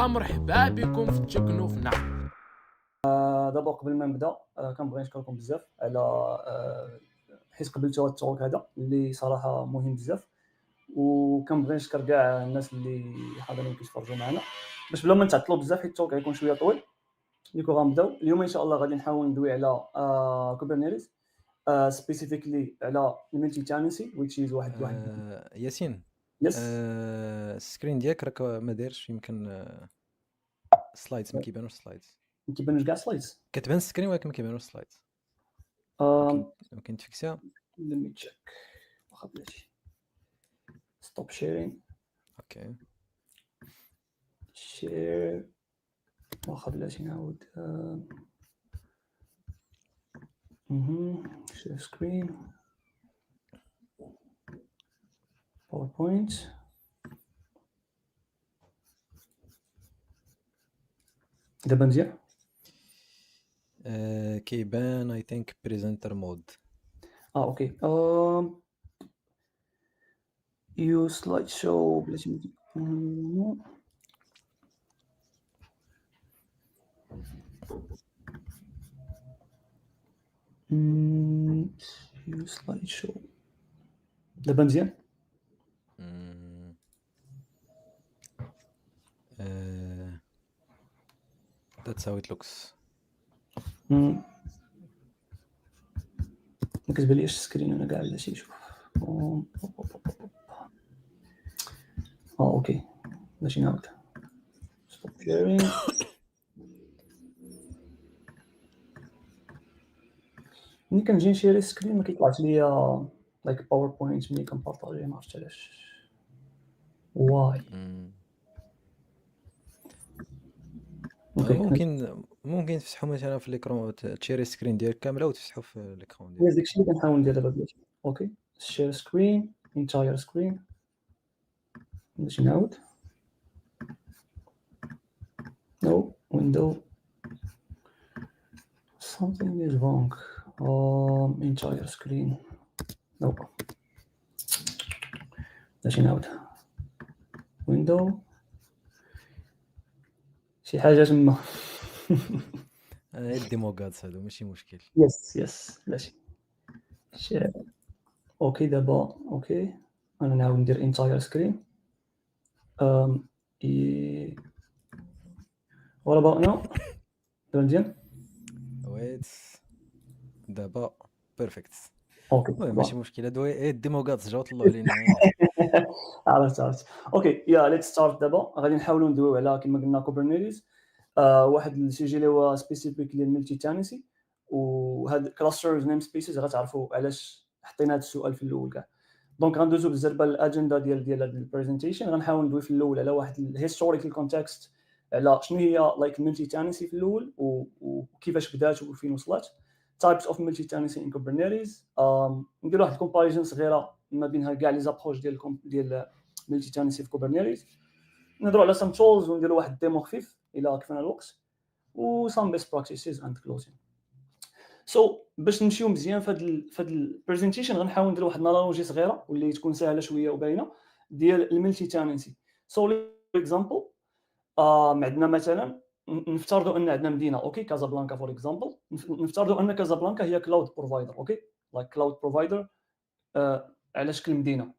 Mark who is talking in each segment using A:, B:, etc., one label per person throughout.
A: مرحبا بكم في تكنوفنا.
B: دابا قبل ما نبدا كنبغي نشكركم بزاف على حيت قبلتوا هذا التورك هذا اللي صراحه مهم بزاف، وكنبغي نشكر كاع الناس اللي حاضرين كيتفرجوا معنا. باش بلا ما نتعطلوا بزاف حيت التورك غيكون شويه طويل، ديكو غنبداو اليوم ان شاء الله. غادي نحاول ندوي على كوبرنيتيز، سبيسيفيكلي على الملتي تانسي which is واحد
C: ياسين،
B: يس.
C: السكرين ديالك راك ما دايرش، يمكن سلايدز ما كيبانوش سلايدز،
B: ما كيبانوش كاع سلايدز.
C: كتبان السكرين ولكن ما كيبانوش سلايدز. ممكن تفكسها.
B: let me check. واخا بلاتي stop sharing
C: اوكي
B: share. واخا بلاتي نعاود share screen PowerPoint. دابا مزيان
C: كيبان اي ثينك بريزنتر مود.
B: اوكي. يو سلايد شو بلاتي يو سلايد شو. دابا مزيان.
C: That's how it looks.
B: ما كتبانليش السكرين انا كاع بلاتي نشوف. اوكي ماشي نعاود stop sharing. ملي كنجي نشيري السكرين ما كيطلعش ليا لايك باوربوينت ملي كنبارطاجي، ما عرفتش علاش. واي
C: ممكن تفتحوا مثلا في الاكرون، تشيري السكرين ديالك كامله وتفتحوا في الاكرون ديالك.
B: داكشي اللي كنحاول ندير دابا بلاتي. اوكي شير سكرين انتاير سكرين باش نعاود. نو window something is wrong. entire screen no باش نعاود window شي حاجه تما.
C: الديمو كادز هادو ماشي مشكل.
B: يس بلاتي شير. اوكي دابا اوكي انا نعاود ندير entire screen. what about now؟ دابا مزيان.
C: ويت دابا بيرفكت.
B: اوكي
C: ماشي مشكل، هادو الديمو كادز جاو طلعوا علينا.
B: عرفت. اوكي يا ليتس ستارت. دابا غادي نحاولوا ندويو على كما قلنا كوبرنيتيز، واحد السيجي اللي هو سبيسيفيكلي الملتي تانسي، وهاد كلاسترز نيم سبيسز غتعرفوا علاش حطينا هذا السؤال في الاول كاع. دونك غندوزو بالزربه الاجنده ديال هاد البريزنتيشن. غنحاول ندوي في الاول على واحد الهيستوريكال كونتكست على شنو هي لايك الملتي تانسي في الاول وكيفاش بدات وفين وصلت. types of multi tenancy in Kubernetes. ندير واحد الكومباريزون صغيره ما بينها كاع لي زابروش ديال multi tenancy في Kubernetes. نهضروا على some tools ونديروا واحد ديمو خفيف الى كيفنا الوقت و some best practices and closing. باش نمشيو مزيان في هاد البريزنتيشن غنحاول ندير واحد الانالوجي صغيره واللي تكون سهله شويه وباينه ديال الملتي تانسي. فور اكزامبل عندنا مثلا نفترضوا ان عندنا مدينه اوكي كازابلانكا فور اكزامبل. نفترضوا ان كازابلانكا هي كلاود بروفايدر اوكي لايك كلاود بروفايدر على شكل مدينه.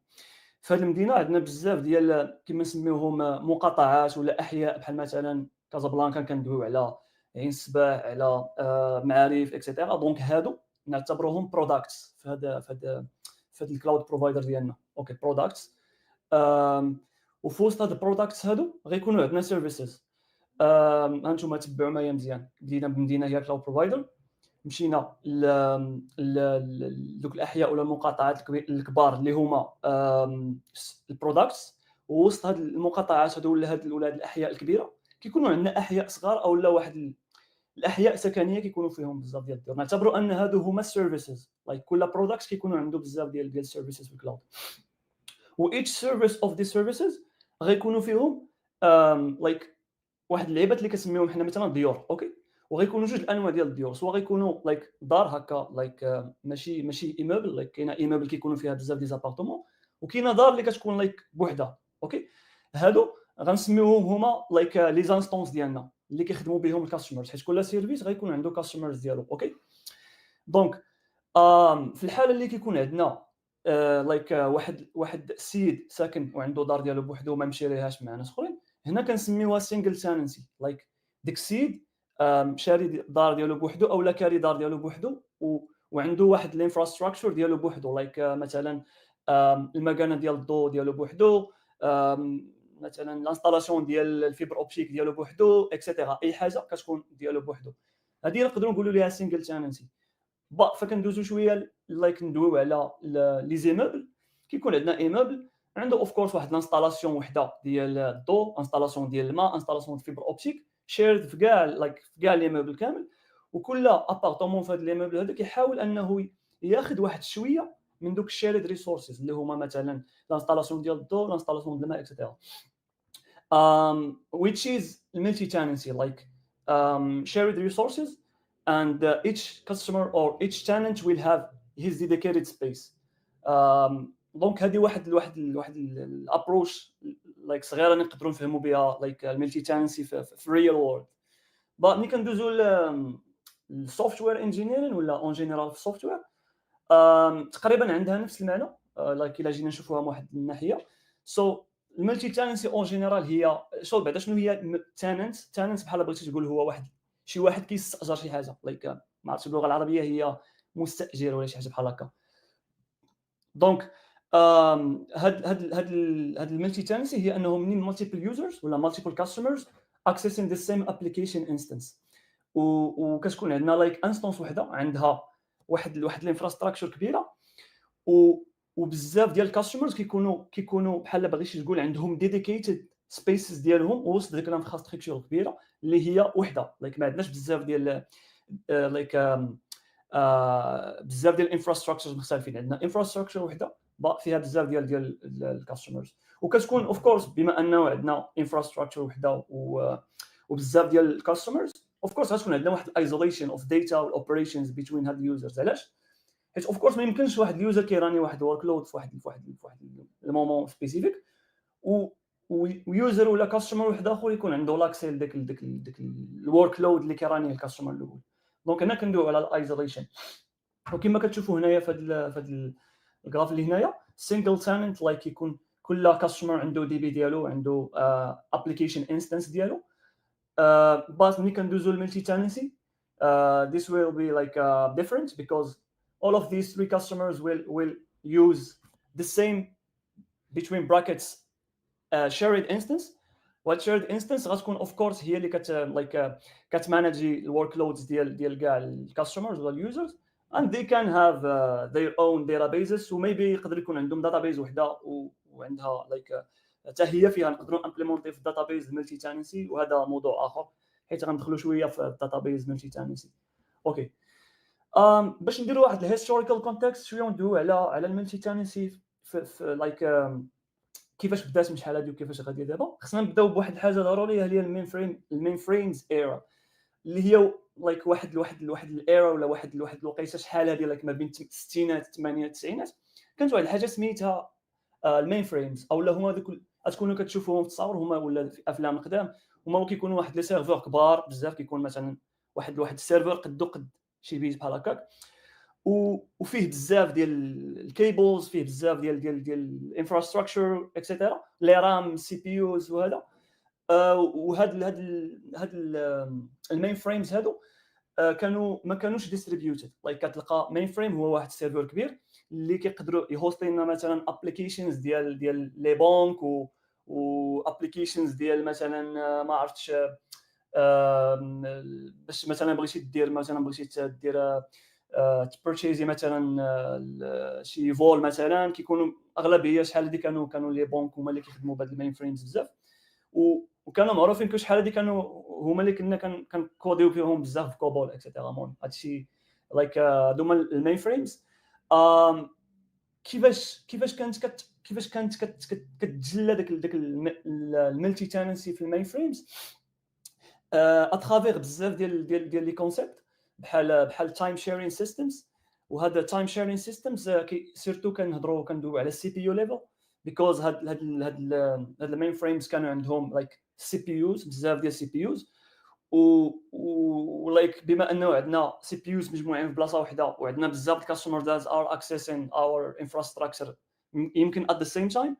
B: في هذه المدينه عندنا بزاف ديال كما نسميوهم مقاطعات ولا احياء، بحال مثلا كازابلانكا كندويو على عين الصباح على معارف اكسيتيرا. دونك هادو نعتبروهم بروداكتس في هذا الكلاود بروفايدر ديالنا. اوكي بروداكتس. وفي وسط هاد البروداكتس هادو غيكونوا عندنا سيرفيسز. هانتوما تبعوا معايا مزيان. بدينا بمدينه هي كلاود بروفايدر، مشينا لدوك الاحياء ولا المقاطعات الكبار اللي هما البروداكتس. ووسط هاد المقاطعات هادو ولا هاد الاحياء الكبيره كيكونوا عندنا احياء صغار او لا واحد الاحياء سكنيه كيكونوا فيهم بزاف ديال الدور. نعتبروا ان هادو هما السيرفيسز لايك كل بروداكت كيكونوا عنده بزاف ديال السيرفيسز في الكلاود. و each service of these services غيكونوا فيهم لايك واحد اللعيبات اللي كنسميوهم حنا مثلا ديور. اوكي وغيكونوا جوج الانواع ديال الديور، سواء غيكونوا لايك دار هكا لايك ماشي ايموبل. لايك كاينه ايموبل كيكونوا فيها بزاف دي زابارتمون، وكاينه دار اللي كتكون لايك بوحدها. اوكي هادو غنسميوهم هما لايك لي زانستونس ديالنا اللي كيخدموا بهم الكاستمرز، حيت كل سيرفيس غيكون عنده كاستمرز ديالو. اوكي دونك في الحاله اللي كيكون عندنا لايك واحد السيد ساكن وعنده دار ديالو بوحدو وما مشاريهاش مع ناس اخرين، هنا كنسميوها سينجل تاننسي. لايك ديك السيد شاري الدار ديالو بوحدو او لا كاري دار ديالو بوحدو وعنده واحد الانفراستراكشر ديالو بوحدو، لايك مثلا المكانه ديال الضوء ديالو بوحدو، مثلا الانستالاسيون ديال الفيبر اوبتيك ديالو بوحدو اكسيتيرا، اي حاجه كتكون ديالو بوحدو. هذه نقدروا نقولوا ليها سينجل تاننسي. فكندوزو شويه لايك ندويو على لي زيموبل. كيكون عندنا ايموبل عنده اوف كورس واحد الانستالاسيون وحده ديال الضوء، انستالاسيون ديال الماء، انستالاسيون ديال الفيبر اوبتيك، شيرد في كاع ليموبل كامل. وكل ابارتمون في هذا ليموبل هذا كيحاول انه ياخذ واحد شويه من دوك الشيرد ريسورسز اللي هما مثلا الانستالاسيون ديال الضوء، الانستالاسيون ديال الماء اكسيتيرا. which is multi-tenancy, like shared resources, and each customer or each tenant will have his dedicated space. دونك هذه واحد الابروش لايك صغيره نقدروا نفهموا بها لايك الملتي تانسي في الريال وورلد. ملي كندوزو للسوفتوير انجينيرين ولا اون جينيرال في السوفتوير تقريبا عندها نفس المعنى. لايك الا جينا نشوفوها من واحد الناحيه، سو الملتي تانسي اون جينيرال هي بعدا شنو هي تاننت بحال بغيتي تقول هو شي واحد كيستاجر شي حاجه، لايك ما عرفتش باللغه العربيه هي مستاجر ولا شي حاجه بحال هكا. دونك هاد الملتي تانسي هي انه منين مالتيبل يوزرز ولا مالتيبل كاستمرز accessing the same application instance، وكتكون عندنا لايك انستانس وحده عندها واحد الانفراستراكشر كبيره، وبزاف ديال الكاستمرز كيكونوا بحال بغيتي تقول عندهم ديديكيتد سبيسز ديالهم وسط ديك الانفراستراكشر كبيره اللي هي وحده. لايك ما عندناش بزاف ديال لايك بزاف ديال الانفراستراكشرز مختلفين، عندنا انفراستراكشر وحده فيها بزاف ديال الكاستمرز. وكتكون اوف كورس بما انه عندنا انفراستراكشر وحده وبزاف ديال الكاستمرز، اوف كورس غتكون عندنا واحد الايزوليشن اوف داتا والاوبريشنز بين هاد اليوزرز. علاش؟ حيت اوف كورس ما يمكنش واحد اليوزر كيراني واحد الورك لود في واحد المومون سبيسيفيك ويوزر ولا كاستمر واحد اخر يكون عنده لاكسي لديك الورك لود اللي كيراني الكاستمر الاول. دونك هنا كندويو على الايزوليشن. وكما كتشوفوا هنايا في هذا الجراف اللي هنايا سينجل تاننت لايك يكون كل كاستمر عنده دي بي ديالو، عنده ابليكيشن انستانس ديالو. but ملي كندوزو الملتي تاننسي this will be like different because all of these three customers will use the same between brackets shared instance. what shared instance غتكون of course هي اللي كتمانجي الورك لودز ديال كاع الكاستمرز ولا اليوزرز and they can have their own databases. so maybe يقدر يكون عندهم database وحده وعندها حتى هي فيها نقدروا امبليمونتي في الداتابيز ملتي تاننسي، وهذا موضوع اخر حيت غندخلوا شويه في الداتابيز ملتي تاننسي. اوكي باش نديروا واحد الهيستوريكال كونتكست شويه ندويو على الملتي تاننسي في كيفاش بدات من شحال هادي وكيفاش غادي دابا. خصنا نبداو بواحد الحاجه ضروريه هي المين فريمز ايرا، اللي هي واحد الايرا ولا واحد الوقيته شحال هادي ما بين الستينات الثمانينات التسعينات كانت واحد الحاجه سميتها المين فريمز، اولا هما دوك تكونوا كتشوفوهم في التصاور هما ولا في افلام القدام، هما كيكونوا واحد لي سيرفور كبار بزاف، كيكون مثلا واحد السيرفر قد شي بيت بحال هكاك، وفيه بزاف ديال الكيبلز، فيه بزاف ديال الانفراستراكشر اكسيتيرا، لي رام سي بي يوز وهذا. وهاد المين فريمز هادو ما كانوش ديستريبيوتد. كتلقى مين فريم هو واحد السيرفر كبير اللي كيقدروا يهوست لنا مثلا ابليكيشنز ديال لي بانك و ابليكيشنز ديال مثلا ما عرفتش باش مثلا بغيتي دير تبرشيزي مثلا شي فول مثلا، كيكونوا اغلبيه شحال هادي كانوا لي بانك هما اللي كيخدموا بهاد المين فريمز بزاف، وكانوا معروفين شحال هادي كانوا هما اللي كنا كنكوديو فيهم بزاف في كوبول اكسيتيرا. مون هادشي هادوما المين فريمز. كيفاش كانت كتجلى داك الملتي تاننسي في المين فريمز اترافير بزاف ديال لي كونسيبت بحال تايم شيرين سيستمز. وهذا تايم شيرين سيستمز سيرتو كندويو على السي بي يو ليفل، because هاد المين فريمز كانوا عندهم لايك سي بي يوز بزاف ديال سي بي يوز ولايك بما انه عندنا سي بي يوز مجموعين في بلاصه واحده وعندنا بزاف الكاستمرز ار اكسيسين اور انفراستراكشر يمكن ات ذا سيم تايم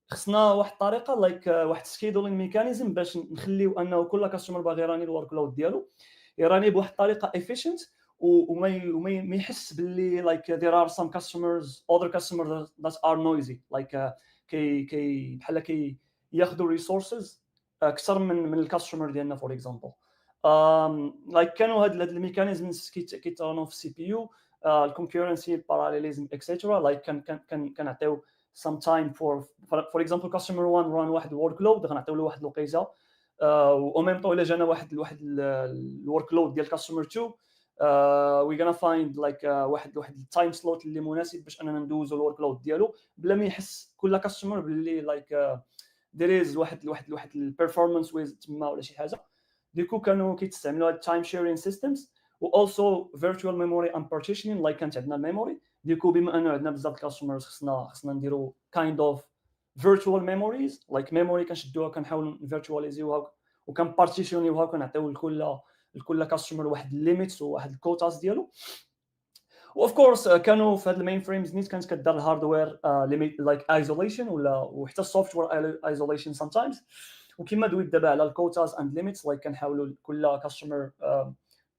B: خصنا واحد الطريقه لايك واحد سكيدولينغ ميكانيزم باش نخليو انه كل كاستمر باغي يراني الورك لود ديالو يراني بواحد الطريقه efficient وما يحس باللي like there are some customers other customers that are noisy like كي بحال ياخذوا resources اكثر من الكاستمر ديالنا فور اكزامبل like كانوا هاد الميكانيزمز كيترانو في السي بي يو الكونكورنسي الباراليليزم اكسيترا like كنعطيو some time for example customer 1 run واحد الورك لود غنعطيو له واحد الوقيته و ميم طون الا جانا واحد الورك لود ديال كاستمر 2 we're gonna find like واحد التايم سلوت اللي مناسب باش اننا ندوزو الورك لود ديالو بلا ما يحس كل كاستمر باللي like there is واحد البيرفورمانس ويز تما ولا شي حاجه ديكو كانوا كيتستعملوا التايم شيرين سيستمز و also virtual memory and partitioning like كانت عندنا الميموري ديكو بما انه عندنا بزاف الكاستمرز خصنا نديروا kind of virtual memories like memory كنشدوها كنحاولوا نفيرتواليزيوها وكنبارتيشنيوها كنعطيو لكل كاستمر واحد الليميتس وواحد الكوتاز ديالو واوف كورس كانوا في هاد المين فريمز نيت كانت كدار الهاردوير ليميت لايك ايزوليشن وحتى السوفتوير ايزوليشن سام تايمز وكما دويت دابا على الكوتاز اند ليميتس لايك كنحاولوا كل كاستمر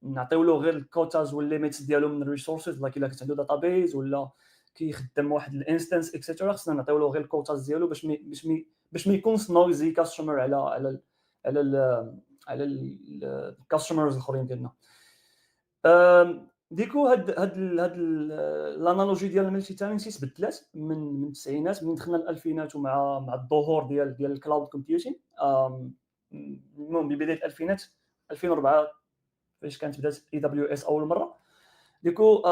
B: نعطيو له غير الكوتاز والليميتس ديالو من الريسورسز لايك الا كانت عنده داتابيز ولا كيخدم واحد الانستنس اكسيتيرا خصنا نعطيو له غير الكوتاز ديالو باش ما يكونش نويزي كاستمر على الكاستمرز الاخرين ديالنا ديكو هاد الانالوجي ديال الملتي تالنسي تبدلات من التسعينات من دخلنا الالفينات ومع الظهور ديال الكلاود كومبيوتين المهم ببدايه الالفينات 2004 فاش كانت بدات اي دبليو اس اول مره ديكو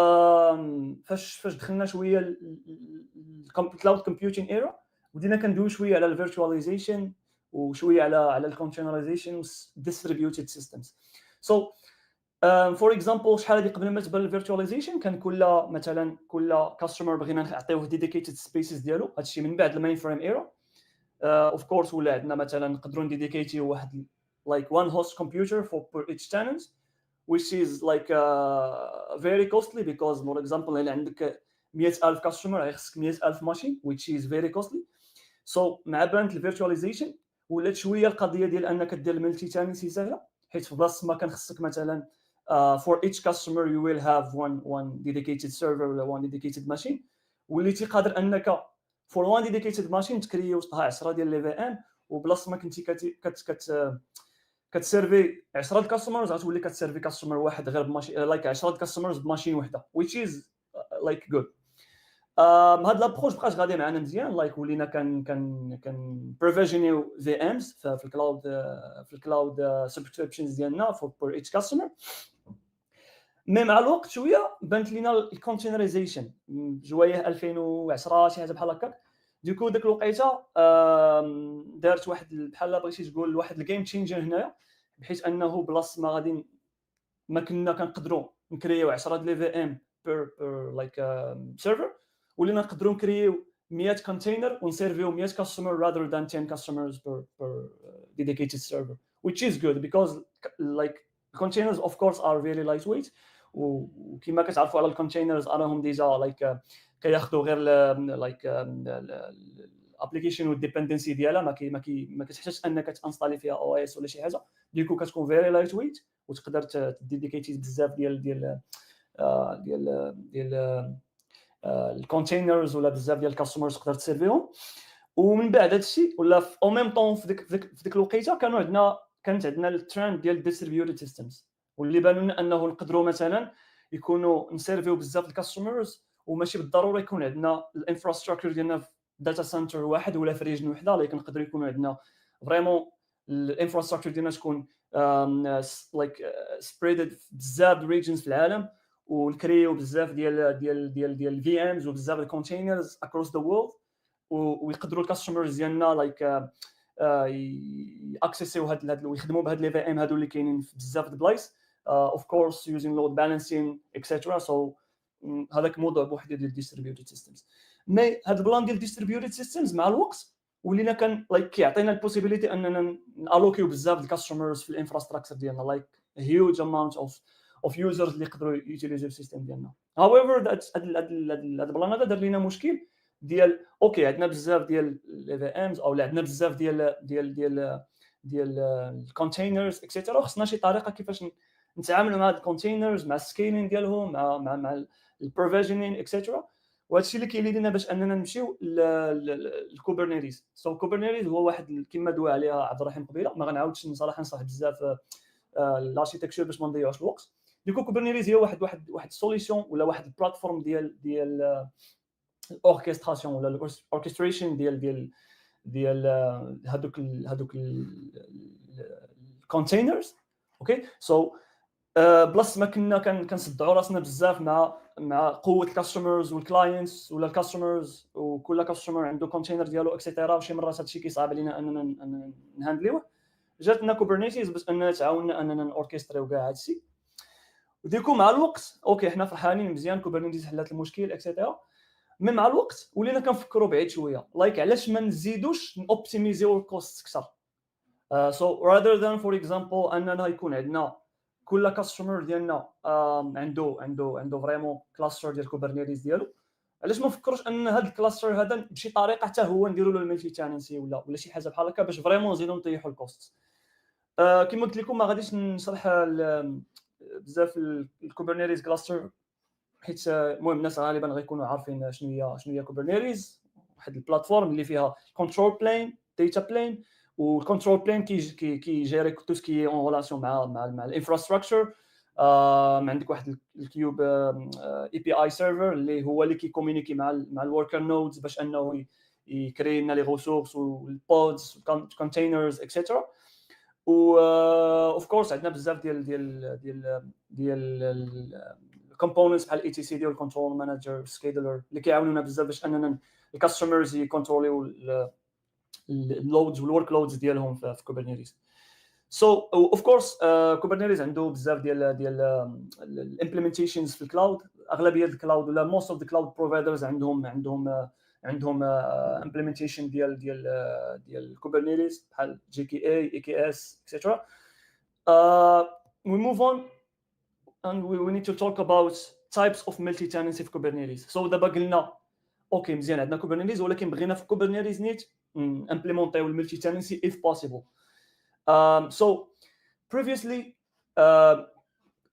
B: فاش دخلنا شويه الكلاود كومبيوتين ايرا ودينا كندويو شويه على الفيرتواليزيشن وشويه على الكونتينرايزيشن والديستريبيوتد سيستمز سو فور اكزامبل شحال هذه قبل ما تبان الفيرتواليزيشن كان كل كاستمر بغينا نعطيوه ديديكيتد سبيسز ديالو هادشي من بعد المين فريم ايرا اوف كورس ولا عندنا مثلا نقدروا نديديكيتيو واحد like one host computer for each tenant which is like very costly because for example الا عندك 100,000 كاستمر غيخصك 100,000 ماشين which is very costly so مع بانت الفيرتواليزيشن ولات شويه القضيه ديال انك دير الملتي تالنسي سهله حيت في بلاصه ما كان خصك مثلا for each customer you will have one dedicated server ولا one dedicated machine واللي تيقدر انك for one dedicated machine تكريو 10 ديال لي في ام وبلاصه ما كنتي كتسيرفي 10 كاستمرز غتولي كتسيرفي كاستمر واحد غير بماشين لايك 10 كاستمرز بماشين وحده which is like good هاد لابروش بقاش غادي معنا مزيان لايك ولينا كان بروفيجنيو في امز في الكلاود سبسكريبشنز ديالنا فور ايتش كاستمر مي مع الوقت شويه بانت لينا الكونتينرايزيشن جوايه 2010 شي حاجه بحال هكاك ديكو داك الوقيته دارت واحد بحال بغيتي تقول واحد الجيم تشينجر هنايا بحيث انه بلاص ما غادي ما كنا كنقدروا نكريو 10 ديال لي في ام بير لايك سيرفر ولينا نقدروا نكريو 100 كونتينر ونسيرفيو 100 كاستمر rather than 10 customers per dedicated server which is good because like containers of course are really lightweight وكما كتعرفوا على الكونتينرز راهم ديجا like كياخذوا غير like الابليكيشن والديبندنسي ديالها ما كتحتاجش انك تانستالي فيها او اس ولا شي حاجه ديكو كتكون فيري لايت ويت وتقدر تديديكيتي بزاف ديال الكونتينرز ولا بزاف ديال الكاستمرز تقدر تسيرفيهم ومن بعد هذا الشيء ولا او ميم طون في ديك الوقيته كانت عندنا الترند ديال الديستريبيوتد سيستمز واللي بانوا لنا انه نقدروا مثلا يكونوا نسيرفيو بزاف الكاستمرز وماشي بالضروره يكون عندنا الانفراستراكشر ديالنا في داتا سنتر واحد ولا في ريجن وحده ولكن نقدر يكونوا عندنا فريمون الانفراستراكشر ديالنا تكون لايك سبريدد في بزاف ريجنز في العالم ونكريو بزاف ديال الفي امز وبزاف الكونتينرز اكروس ذا وورلد ويقدروا الكاستمرز ديالنا لايك اكسسيو هاد ويخدموا بهاد لي في ام هادو اللي كاينين في بزاف د البلايص اوف كورس يوزين لود بالانسين اكسترا سو هذاك موضوع بوحدو ديال الديستريبيوتد سيستمز مي هذا البلان ديال ديستريبيوتد سيستمز مع الوقت ولينا كان لايك كيعطينا البوسيبيليتي اننا نالوكيو بزاف الكاستمرز في الانفراستراكشر ديالنا لايك هيوج اماونت اوف يوزرز اللي يقدروا يوتيليزيو السيستم ديالنا. هاويفر هذا البلان هذا دار لنا مشكل ديال اوكي عندنا بزاف ديال الاي في امز او عندنا بزاف ديال الكونتينرز اكسيتيرا، خصنا شي طريقه كيفاش نتعاملوا مع الكونتينرز مع السكيلين ديالهم مع البروفيجنين اكسيتيرا. وهذا الشيء اللي كيلي لنا باش اننا نمشيو للكوبرنيتيز. سو كوبرنيتيز هو واحد كما دوا عليها عبد الرحيم قبيله، ما غنعاودش صراحه نصح بزاف الاركيتكتشر باش ما نضيعوش الوقت. ديكو كوبرنيتيز هي واحد السوليسيون ولا واحد البلاتفورم ديال الاوركستراسيون ولا الاوركستريشن ديال هذوك الكونتينرز. اوكي سو بلس ما كنا كنصدعوا راسنا بزاف مع قوه الكاستمرز والكلاينتس ولا الكاستمرز، وكل كاستمر عنده كونتينر ديالو اكسيتيرا، وشي مرات هادشي كيصعب علينا اننا نهاندليوه. جاتنا كوبرنيتيز باش اننا تعاوننا اننا نوركستريو كاع هادشي. وديكو مع الوقت اوكي حنا فرحانين مزيان كوبرنيتيز حلات المشكل اكسيتيرا، من مع الوقت ولينا كنفكروا بعيد شويه لايك علاش ما نزيدوش نوبتيميزيو الكوست اكثر. سو rather than for example اننا يكون عندنا كل كاستمر ديالنا عنده فريمون كلاستر ديال كوبرنيتيز ديالو، علاش ما نفكروش ان هذا الكلاستر هذا بشي طريقه حتى هو نديروا له الملتي تاننسي ولا شي حاجه بحال هكا باش فريمون نزيدوا نطيحوا الكوست. كما قلت لكم ما غاديش نشرح بزاف الكوبرنيتيز كلاستر حيت المهم الناس غالبا غيكونوا عارفين شنو هي كوبرنيتيز. واحد البلاتفورم اللي فيها كنترول بلين داتا بلين، والكنترول بلين كيجيري تو سكي اون ريلاسيون مع الانفراستراكشر. عندك واحد الكيوب اي بي اي سيرفر اللي هو اللي كيكومونيكي مع الوركر نودز باش انه يكري لنا لي ريسورس والبودز كونتينرز اكسيتيرا. و اوف كورس عندنا بزاف ديال الكومبوننتس بحال الاي تي سي ديال الكنترول مانجر سكيدولر اللي كيعاونونا بزاف باش اننا الكاستمرز يكونتروليو اللودز والورك لودز ديالهم في كوبرنيتيز. سو اوف كورس كوبرنيتيز عنده بزاف ديال الامبلمنتيشنز في الكلاود. اغلبيه الكلاود ولا موست اوف ذا كلاود بروفايدرز عندهم امبلمنتيشن ديال كوبرنيتيز بحال جي كي اي كي اس اكسترا. we move on and we need to talk about types of multi-tenancy في Kubernetes. So دابا قلنا اوكي مزيان عندنا Kubernetes ولكن بغينا في Kubernetes نيت امبليمونطيو الملتي تننسي if possible. So previously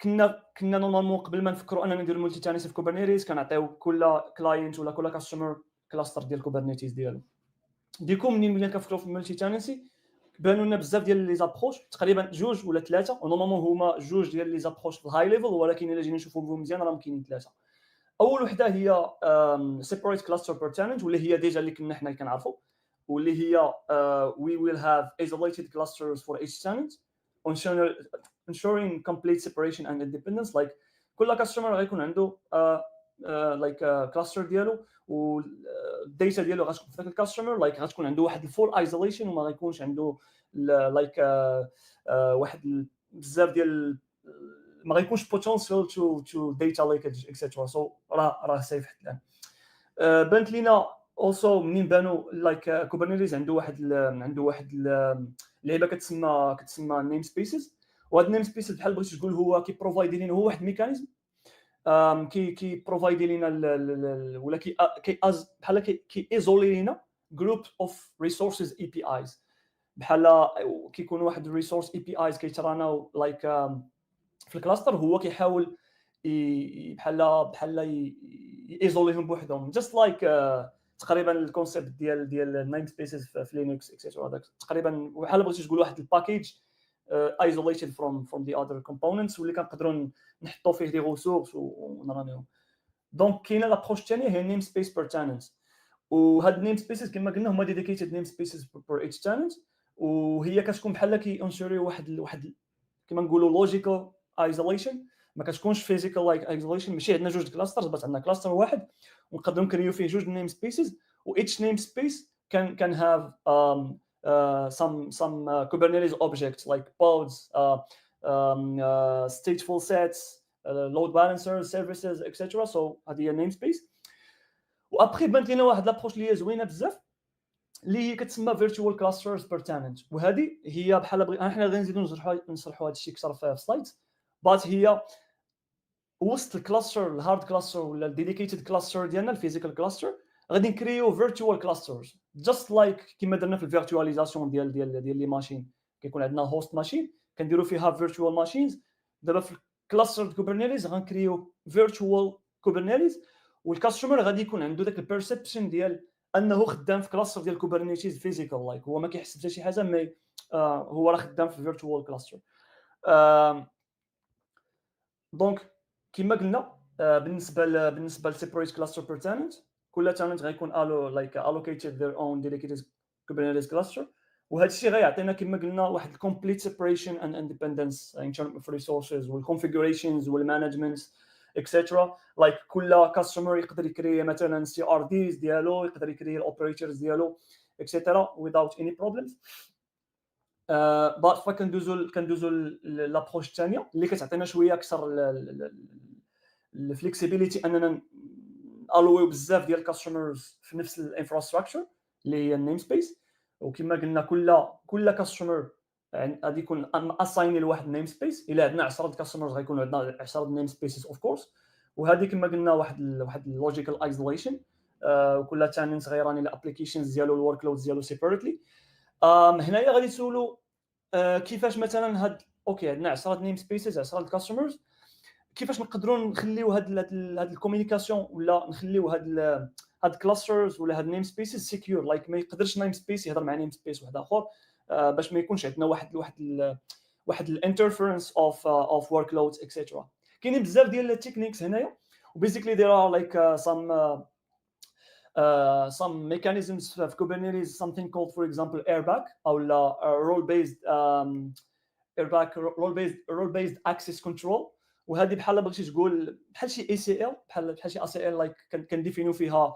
B: كنا نورمالمون قبل ما نفكروا اننا نديروا الملتي تننسي في Kubernetes كنعطيو كل كلاينت ولا كل كاستمر كلاستر ديال Kubernetes ديالو. ديكو منين كنفكروا في الملتي تننسي بانوا لنا بزاف ديال لي زابروش تقريبا جوج ولا ثلاثه، ونورمالمون هما جوج ديال لي زابروش في الهاي ليفل، ولكن الا جينا نشوفوا بهم مزيان راه كاينين ثلاثه. اول وحده هي separate cluster per tenant واللي هي ديجا اللي كنا حنا كنعرفوا، واللي هي we will have isolated clusters for each tenant ensuring complete separation and independence. like كل كاستمر غيكون عنده like cluster ديالو والداتا ديالو غتكون في ذاك الكاستمر like غتكون عنده واحد الفول ايزوليشن وما غيكونش عنده like واحد بزاف ديال ما غيكونش potential to data leakage etc. so راه سيف حتى الان. بانت لينا also منين بانوا like Kubernetes عنده واحد اللعيبه كتسمى نيم سبيسز، وهاد النيم سبيسز بحال بغيتي تقول هو كي بروفايدي لينا هو واحد الميكانيزم كي بروفايدي لينا ولا بحال كي ايزولي لينا جروب اوف ريسورسز اي بي ايز، بحال كيكونوا واحد الريسورس اي بي ايز كيتراناو لايك في الكلاستر، هو كيحاول بحال ايزوليهم بوحدهم جاست لايك تقريبا الكونسيبت ديال النيم سبيسز في لينكس اكسيتيرا. هذاك تقريبا بحال بغيتي تقول واحد الباكيج isolated from the other components واللي كنقدروا نحطوا فيه دي ريسورس ونرانيهم. دونك كاينه لابروش الثانيه هي نيم سبيس بير تاننت، وهاد النيم سبيسز كما قلنا هما ديديكيتد نيم سبيسز بير ايتش تاننت، وهي كتكون بحال كي انشوري واحد كما نقولوا لوجيكال ايزوليشن، ما كتكونش فيزيكال لايك ايزوليشن. ماشي عندنا جوج كلاسترز بس عندنا كلاستر واحد ونقدروا نكريو فيه جوج نيم سبيسز، و each name space can have some Kubernetes objects like pods, stateful sets, load balancers, services, etc. So هذه هي namespace. وابخي بانت لينا واحد لابروش اللي هي زوينه بزاف اللي هي كتسمى فيرتشوال كلاسترز بير تالنت، وهذه هي بحال حنا غادي نزيدو نشرحوا هذا الشيء اكثر في سلايدز. بات هي وسط الكلاستر الهارد كلاستر ولا الديديكيتد كلاستر ديالنا الفيزيكال كلاستر غادي نكريو فيرتشوال كلاسترز جاست لايك كما درنا في الفيرتواليزاسيون ديال لي ماشين. كيكون عندنا هوست ماشين كنديروا فيها فيرتشوال ماشينز. دابا في الكلاستر كوبرنيتيز غنكريو فيرتشوال كوبرنيتيز، والكاستمر غادي يكون عنده داك البيرسبشن ديال انه خدام في كلاستر ديال كوبرنيتيز فيزيكال، لايك هو ما كيحس حتى شي حاجه، مي هو راه خدام في فيرتشوال كلاستر. دونك كما قلنا بالنسبه لسيبريت كلاستر بير تالنت، كل تالنت غيكون allocated their own dedicated Kubernetes cluster، وهذا الشيء غيعطينا كما قلنا واحد الكومبليت separation and independence in terms of resources والconfigurations والmanagement etc. like كل كاستمر يقدر يكري مثلا CRDs ديالو، يقدر يكري الاوبريتورز ديالو etc. without any problems. بعد كندوزو لابروش الثانيه اللي كتعطينا شويه اكثر الفليكسيبيليتي اننا الويو بزاف ديال الكاستمرز في نفس الانفراستراكشر اللي هي النيم سبيس. وكما قلنا كل كاستمر غادي يكون اسايني لواحد النيم سبيس. الا عندنا 10 كاستمرز غيكون عندنا 10 نيم سبيسز اوف كورس، وهذه كما قلنا واحد اللوجيكال ايزوليشن. وكل تاننت غيراني الابليكيشنز ديالو الورك لودز ديالو سيبريتلي. هنايا غادي تسولوا كيفاش مثلا هاد اوكي عندنا 10 نيم سبيسز 10 كاستمرز، كيفاش نقدروا نخليو هاد الكوميونيكاسيون ولا نخليو هاد كلاسترز ولا هاد نيم سبيسز سيكيور، لايك ما يقدرش نيم سبيس يهضر مع نيم سبيس واحد اخر باش ما يكونش عندنا واحد الانترفيرنس اوف ورك لودز اكسترا. كاينين بزاف ديال التكنيكس هنايا، وبيزيكلي there are like some mechanisms في Kubernetes, something called for example airbag او role based access control. وهذه بحال بغيتي تقول بحال شي ACL بحال شي ACL لايك كنديفينيو فيها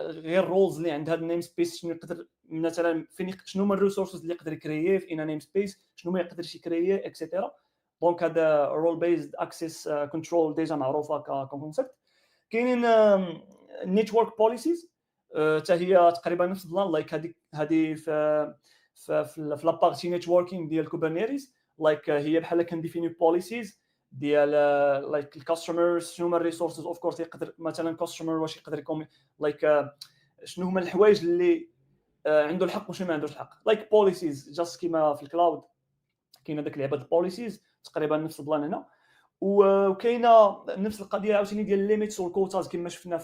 B: غير رولز اللي عند هذا النيم سبيس، شنو يقدر مثلا شنو هما الريسورسز اللي يقدر يكرييه في نيم سبيس، شنو ما يقدرش يكرييه اكسيتيرا. دونك هذا رول بيزد اكسس كنترول ديجا معروفه ككونسيبت. كاينين نيتورك بوليسيز حتى هي تقريبا نفس البلان، لايك هذه في لابارتي نيتوركينغ ديال كوبرنيتيز، لايك هي بحال كنديفينيو بوليسيز ديال لايك الكاستمرز شنو هما الريسورسز اوف كورس يقدر مثلا كاستمر واش يقدر لايك شنو هما الحوايج اللي عنده الحق وشنو ما عندوش الحق، لايك بوليسيز جاست كيما في الكلاود كاينه داك لعبه البوليسيز تقريبا نفس البلان هنا. وكاينه نفس القضيه عاوتاني ديال الليميتس والكوتاز كما شفنا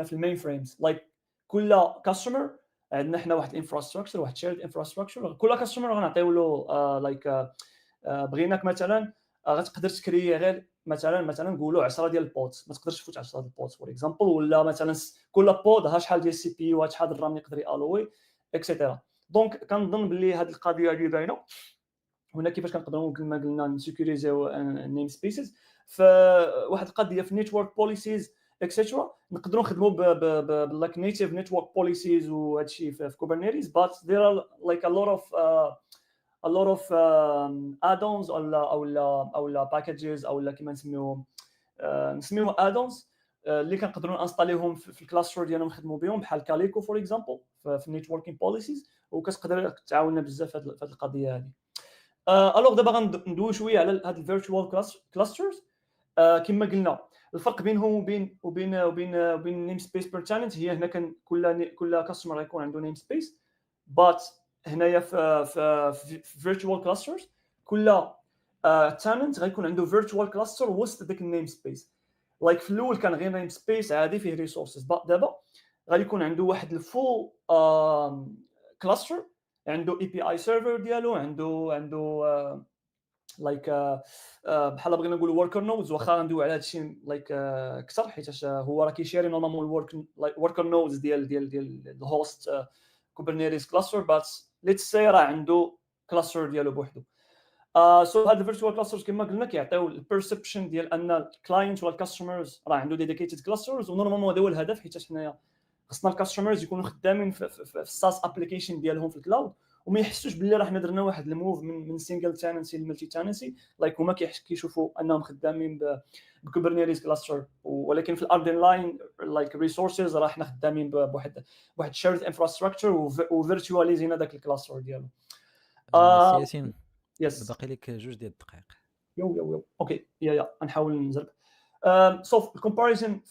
B: في المين فريمز. لايك كل كاستمر عندنا حنا واحد الانفراستراكشر، واحد شيرد انفراستراكشر، كل كاستمر غنعطيو له لايك بغيناك مثلا غتقدر تكري غير مثلا نقولوا 10 ديال البوت، ما تقدرش تفوت 10 ديال البوت فور اكزامبل، ولا مثلا كل بود ها شحال ديال السي بي يو شحال الرام يقدر يالوي اكسيتيرا. دونك كنظن باللي هذه القضيه اللي باينه هنا كيفاش كنقدروا كما قلنا نسيكوريزيو النيم سبيسز. فواحد القضيه في نيتورك بوليسيز اكسيتيرا نقدروا نخدموا لايك نيتيف نيتورك بوليسيز وهذا الشيء في كوبرنيتيز، but there are like a lot of add-ons او packages او كما نسميوهم add-ons اللي كنقدروا انستاليوهم في الكلاستر ديالنا نخدموا بهم بحال كاليكو فور اكزامبل في النيتوركين بوليسيز، وكتقدر تعاوننا بزاف في هذه القضيه هذه. الوغ دابا غندوي شويه على هاد الفيرتشوال كلاسترز. كما قلنا الفرق بينهم وبين نيم سبيس بير تالنت هي هنا كان كل كاستمر غيكون عنده نيم سبيس، بات هنايا في فيرتشوال كلاسترز كل تالنت غيكون عنده فيرتشوال كلاستر وسط داك النيم سبيس. لايك في الاول كان غير نيم سبيس عادي فيه ريسورسز، دابا غادي يكون عنده واحد الفول كلاستر، عنده اي بي اي سيرفر ديالو، عنده لايك بحال بغينا نقولوا وركر نودز، واخا غندوي على هذا الشيء لايك اكثر حيت هو راه كيشاري نورمالمون الوركر نودز ديال الهوست كوبرنيتيز كلاستر، بس ليتس سي راه عنده كلاستر ديالو بوحدو. سو هاد الفيرتشوال كلاسترز كما قلنا كيعطيو البيرسبشن ديال ان الكلاينت ولا الكاستمرز راه عنده ديديكيتد كلاسترز، ونورمالمون هذا هو الهدف حيت حنايا خصنا الكاستمرز يكونوا خدامين في الساس ابليكيشن ديالهم في الكلاود، وما يحسوش باللي راه حنا درنا واحد الموف من سينجل تاننسي لملتي تاننسي لايك هما كيشوفوا انهم خدامين بكوبرنيتيز كلاستر، ولكن في الاردن لاين لايك ريسورسز راه حنا خدامين بواحد شيرد انفراستراكشر وفيرتواليزينا داك الكلاستر ديالو.
C: سي ياسين
B: يس
C: باقي لك 2 ديال الدقائق.
B: يو اوكي يا نحاول نزرب. سو الكومباريزون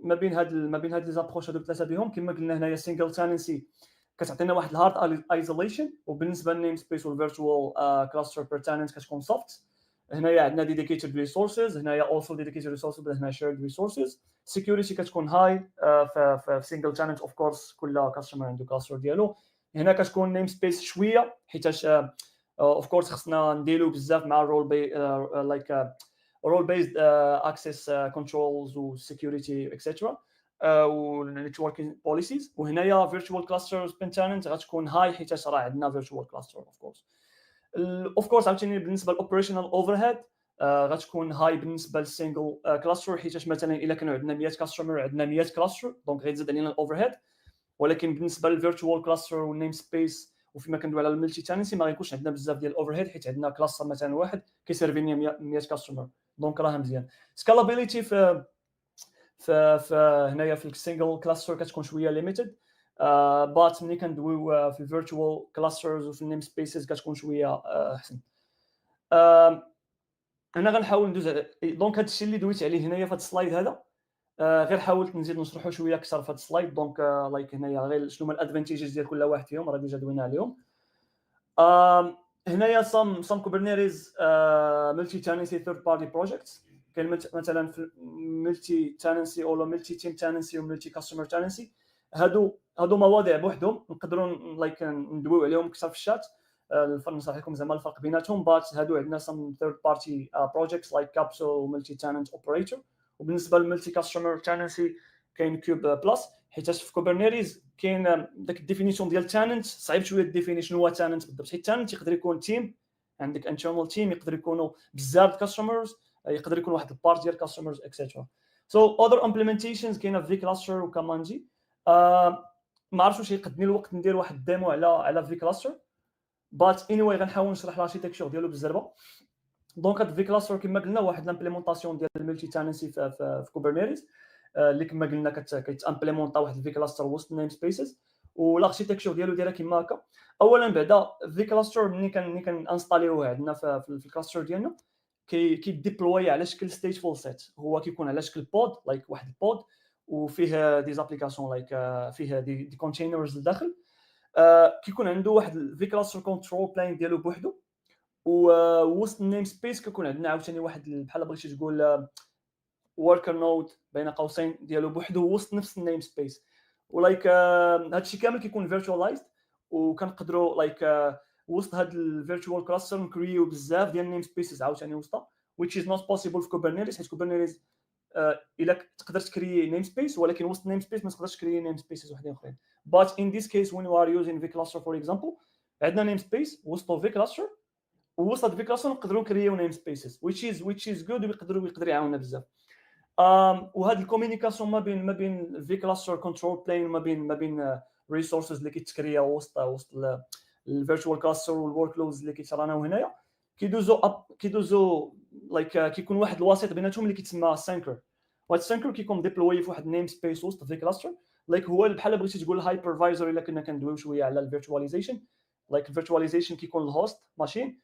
B: ما بين هاد لي زابروش هذوك ثلاثه بهم كما قلنا هنايا سينجل تاننسي كتعطينا واحد الهارد ايزوليشن، وبالنسبه للنيم سبيس والفيرتوال كلاستر بير تاننت كتكون سوفت. هنايا عندنا ديديكيتد ريسورسز، هنايا اولسو ديديكيتد ريسورسز بل هنا شيرد ريسورسز. سيكيورتي كتكون هاي في سينجل تاننت اوف كورس كل كاستمر عنده كلاستر ديالو. هنا كتكون نيم سبيس شويه حيتاش اوف كورس خصنا نديرو بزاف مع الرول بي لايك role based access controls و security etc و networking policies. وهنايا virtual clusters pentenant غتكون هاي حيت راه عندنا virtual cluster of course عاوتاني بالنسبه للاوبريشنال overhead غتكون هاي بالنسبه للسينجل كلاستر حيت مثلا الا كانوا عندنا 100 كاستمر عندنا 100 كلاستر دونك غيتزاد علينا الاوفرهيد. ولكن بالنسبه للفيرتوال كلاستر والنيم سبيس وفيما كندوي على الملتي تاننسي ما غيكونش عندنا بزاف ديال الاوفرهيد حيت عندنا كلاستر مثلا واحد كيسيرفي 100 كاستمر دونك راه مزيان. سكالابيليتي في هنايا في السينجل كلاستر كتكون شويه ليميتد بات ملي كندويو في الفيرتوال كلاسترز وفي النيم سبيسز كتكون شويه احسن. انا غنحاول ندوز دونك هذا الشيء اللي دويت عليه هنايا في هذا السلايد هذا غير حاولت نزيد نشرحه شويه اكثر في هذا السلايد. دونك لايك هنايا غير شنو هما الادفانتيجز ديال كل واحد فيهم راه ديجا دوينا عليهم. هنايا some Kubernetes multi tenancy third party projects. كاين مثلا في multi tenancy او multi team tenancy و multi customer tenancy. هادو مواضيع بوحدهم نقدروا لايك ندويو عليهم اكثر في الشات. الفرق نشرح لكم زعما الفرق بيناتهم. بات هادو عندنا some third party projects like Capsule و multi tenant operator. وبالنسبه للملتي كاستمر تاننسي كاين كوب بلس حيت في كوبرنيتيز كاين داك الديفينيشن ديال تاننت صعيب شويه الديفينيشن هو تاننت بالضبط. حيت تاننت يقدر يكون تيم عندك انترنال تيم، يقدر يكونوا بزاف كاستمرز، يقدر يكون واحد البارت ديال كاستمرز اكسترا. سو اذر امبلمنتيشنز كاينه في كلاستر وكامانجي. ما عرفتش واش يقدني الوقت ندير واحد الديمو على في كلاستر بات اني غنحاول نشرح لاركتيكتور ديالو بالزربه. دونك هاد في كلاستر كما قلنا واحد لامبليمونطاسيون ديال الملتي تاننسي في كوبرنيتيز اللي كما قلنا كيتامبليمونطا واحد الفي كلاستر وسط النيم سبيسز والاركتيكتور ديالو دايره كما هكا. اولا بعدا في كلاستر ملي كنانستاليوه عندنا في الكلاستر ديالنا كيديبلوي على شكل ستيتفول سيت. هو كيكون على شكل بود لايك واحد البود وفيه دي زابليكاسيون لايك فيه دي كونتينرز لداخل. كيكون عنده واحد الفي كلاستر كنترول بلين ديالو بوحدو. ووسط النيم سبيس كيكون عندنا عاوتاني واحد بحال بغيتي تقول وركر نود بين قوسين ديالو بوحدو وسط نفس النيم سبيس. ولايك هادشي كامل كيكون فيرتواليزد وكنقدروا لايك وسط هاد الفيرتوال كلاستر نكريو بزاف ديال النيم سبيسز عاوتاني وسطها which is not possible في كوبرنيتيز. حيت كوبرنيتيز الا تقدر تكري نيم سبيس ولكن وسط النيم سبيس ما تقدرش تكري نيم سبيسز وحدين اخرين. but in this case when you are using vCluster for example عندنا نيم سبيس وسطو vCluster ووسط في كلاستر نقدروا نكريو نيم سبيسز which is good ويقدر يعاوننا بزاف. وهاد الكوميونيكاسيون ما بين في كلاستر كنترول بلين ما بين ريسورسز اللي كيتكريا وسط الفيرتوال كلاستر والورك لودز اللي كيتراناو هنايا كيدوزو لايك كيكون واحد الوسيط بيناتهم اللي كيتسمى سانكر. وهاد السانكر كيكون ديبلوي في واحد نيم سبيس وسط في كلاستر لايك هو بحال بغيتي تقول هايبرفايزر. الا كنا كندويو شويه على الفيرتواليزيشن لايك الفيرتواليزيشن كيكون الهوست ماشين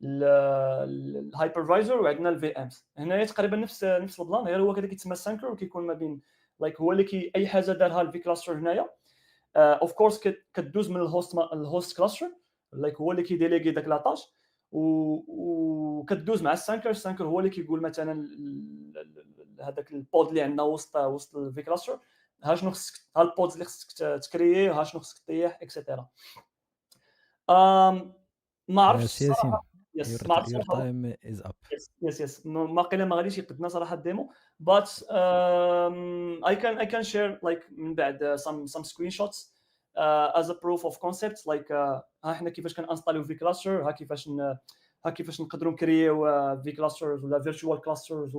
B: الهايبرفايزر وعندنا الفي امز. هنايا تقريبا نفس البلان غير هو كذا كيتسمى سانكر وكيكون ما بين لايك هو اللي اي حاجه دارها الفي كلاستر هنايا اوف كورس كدوز من الهوست كلاستر لايك هو اللي كيديليغي داك لاطاج وكدوز مع السانكر هو اللي كيقول مثلا هذاك البود اللي عندنا وسط الفي كلاستر ها شنو خصك ها البودز اللي خصك تكريي ها شنو خصك طيح اكسيتيرا. ما عرفتش صراحه يس ما عرفتش
C: your time is up.
B: يس ما قيل ما غاديش يقدنا صراحه الديمو but I can share like من بعد some screenshots as a proof of concept like ها حنا كيفاش كنانستاليو في كلاستر ها كيفاش نقدروا نكرييو في كلاسترز ولا فيرتوال كلاسترز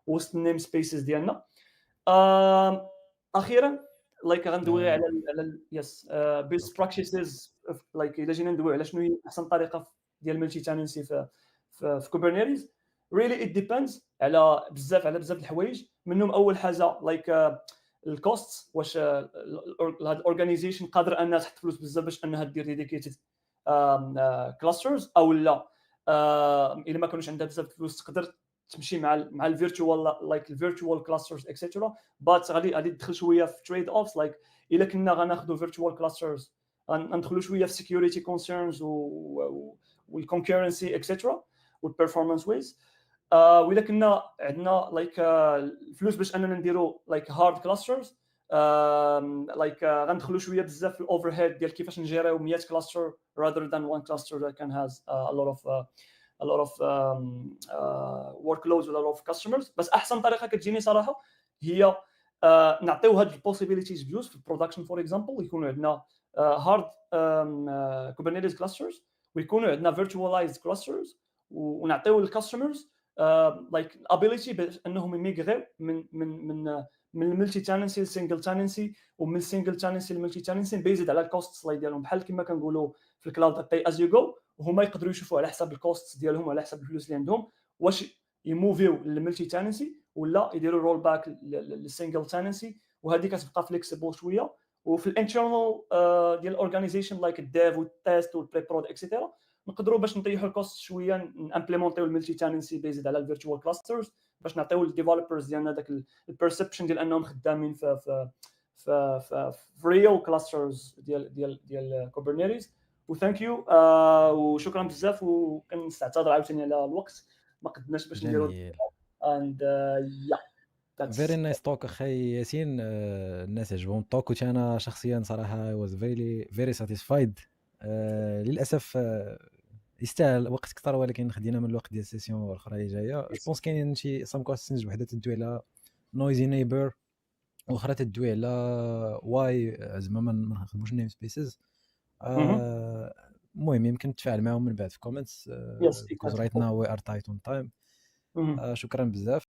B: وسط النيم سبيسز ديالنا. اخيرا لايك غندوي على يس بيست براكتيسز لايك الا جينا ندوي على شنو هي احسن طريقه ديال الملتي تاننسي في كوبرنيتيز ريلي ات ديبيندز على بزاف الحوايج منهم اول حاجه لايك الكوست واش هاد الاورغانيزيشن قادر انها تحط فلوس بزاف باش انها دير ديديكيتد كلاسترز او لا الا ما كانوش عندها بزاف الفلوس تقدر تمشي مع الفيرتوال لايك الفيرتوال كلاسترز اكسيتيرا بات غادي تدخل شويه في تريد اوفز لايك الا كنا غناخذوا فيرتوال كلاسترز غندخلوا شويه في سيكيورتي كونسيرنز والكونكورنسي اكسيتيرا والبيرفورمانس ويز واذا كنا عندنا لايك الفلوس باش اننا نديروا لايك هارد كلاسترز لايك غندخلوا شويه بزاف في الاوفر هيد ديال كيفاش نجيريو 100 كلاستر rather than one cluster that can has a lot of workloads with a lot of customers بس احسن طريقه كتجيني صراحه هي نعطيو هاد البوسيبيليتيز بجوج في البرودكشن فور اكزامبل يكونوا عندنا هارد كوبرنيتيز كلاسترز ويكونوا عندنا فيرتواليزد كلاسترز ونعطيو للكاستمرز لايك الابيليتي باش انهم يميغريو من الملتي تاننسي للسينجل تاننسي ومن السينجل تاننسي للملتي تاننسي بيزيد على الكوست سلايد ديالهم بحال كما كنقولوا في الكلاود باي از يو جو وهما يقدروا يشوفوا على حساب الكوست ديالهم وعلى حساب الفلوس اللي عندهم واش يموفيو للملتي تاننسي ولا يديروا رول باك للسينجل تاننسي وهذه كتبقى فليكسيبل شويه وفي الانترنال ديال الاورغانيزيشن لايك الديف والتيست والبري برود اكسيتيرا نقدروا باش نطيحوا الكوست شويه نامبليمونطيو الملتي تاننسي بيزيد على الفيرتوال كلاسترز باش نعطيو للديفلوبرز ديالنا داك البيرسبشن ديال انهم خدامين في ريال كلاسترز ديال كوبرنيتيز وثانك يو وشكرا بزاف وكنستعتذر عاوتاني على الوقت ما قدناش باش نديروا اند يا
C: فيري نايس توك اخي ياسين. الناس عجبهم التوك وتا انا شخصيا صراحه واز فيري ساتيسفايد. للاسف يستاهل وقت اكثر ولكن خدينا من الوقت ديال السيسيون الاخرى اللي جايه. جو بونس كاينين شي سام كويستشنز وحده تدوي على نويزي نيبر واخرى تدوي على واي زعما ما نخدموش نيم سبيسز. المهم يمكن نتفاعل معهم من بعد في كومنتس because right now we are tight on time. شكرا بزاف.